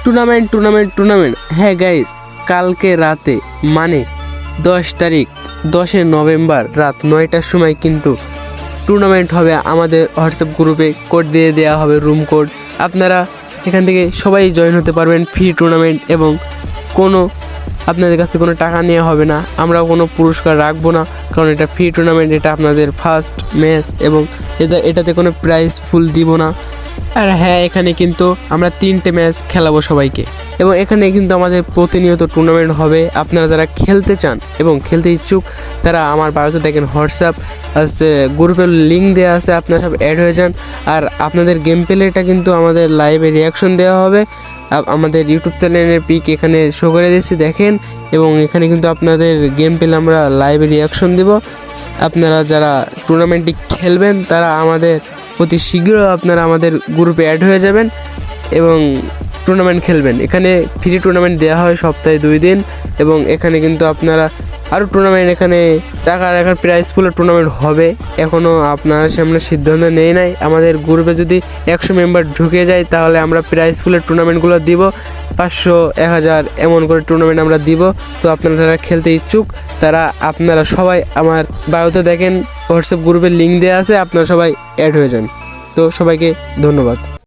Tournament tournament tournament হ্যাঁ guys, কালকে রাতে মানে 10 তারিখ 10 নভেম্বর রাত 9টার সময় কিন্তু টুর্নামেন্ট হবে। আমাদের হোয়াটসঅ্যাপ গ্রুপে কোড দিয়ে দেওয়া হবে, রুম কোড। আপনারা এখান থেকে সবাই জয়েন হতে পারবেন। ফ্রি টুর্নামেন্ট এবং কোনো আপনাদের কাছ থেকে কোনো টাকা নেওয়া হবে না। আমরা কোনো পুরস্কার রাখবো না, কারণ এটা ফ্রি টুর্নামেন্ট। এটা আপনাদের ফার্স্ট ম্যাচ এবং এটাতে কোনো প্রাইজ ফুল দিব না। আর হ্যাঁ, এখানে কিন্তু আমরা 3টে ম্যাচ খেলাবো সবাইকে, এবং এখানে কিন্তু আমাদের প্রতিনিয়ত টুর্নামেন্ট হবে। আপনারা যারা খেলতে চান এবং খেলতে ইচ্ছুক তারা আমার বায়োতে দেখেন হোয়াটসঅ্যাপ আছে, গ্রুপের লিঙ্ক দেওয়া আছে, আপনারা সব অ্যাড হয়ে যান। আর আপনাদের গেম প্লেটা কিন্তু আমাদের লাইভে রিয়াকশন দেওয়া হবে। আমাদের ইউটিউব চ্যানেলের পিক এখানে শো করে দিয়েছি দেখেন, এবং এখানে কিন্তু আপনাদের গেম প্লে আমরা লাইভে রিয়াকশন দেব। আপনারা যারা টুর্নামেন্টটি খেলবেন তারা আমাদের অতি শীঘ্র আপনারা আমাদের গ্রুপে অ্যাড হয়ে যাবেন এবং টুর্নামেন্ট খেলবেন। এখানে ফ্রি টুর্নামেন্ট দেওয়া হয় সপ্তাহে 2 দিন, এবং এখানে কিন্তু আপনারা আরও টুর্নামেন্ট, এখানে টাকার এখন প্রাইজ ফুলের টুর্নামেন্ট হবে। এখনও আপনারা সামনে সিদ্ধান্ত নেই নাই। আমাদের গ্রুপে যদি 100 মেম্বার ঢুকে যায় তাহলে আমরা প্রাইজ ফুলের টুর্নামেন্টগুলো দিব, 500, 1000 এমন করে টুর্নামেন্ট আমরা দিব। তো আপনারা যারা খেলতে ইচ্ছুক তারা আপনারা সবাই আমার বায়োতে দেখেন হোয়াটসঅ্যাপ গ্রুপের লিঙ্ক দেওয়া আছে, আপনারা সবাই অ্যাড হয়ে যান। তো সবাইকে ধন্যবাদ।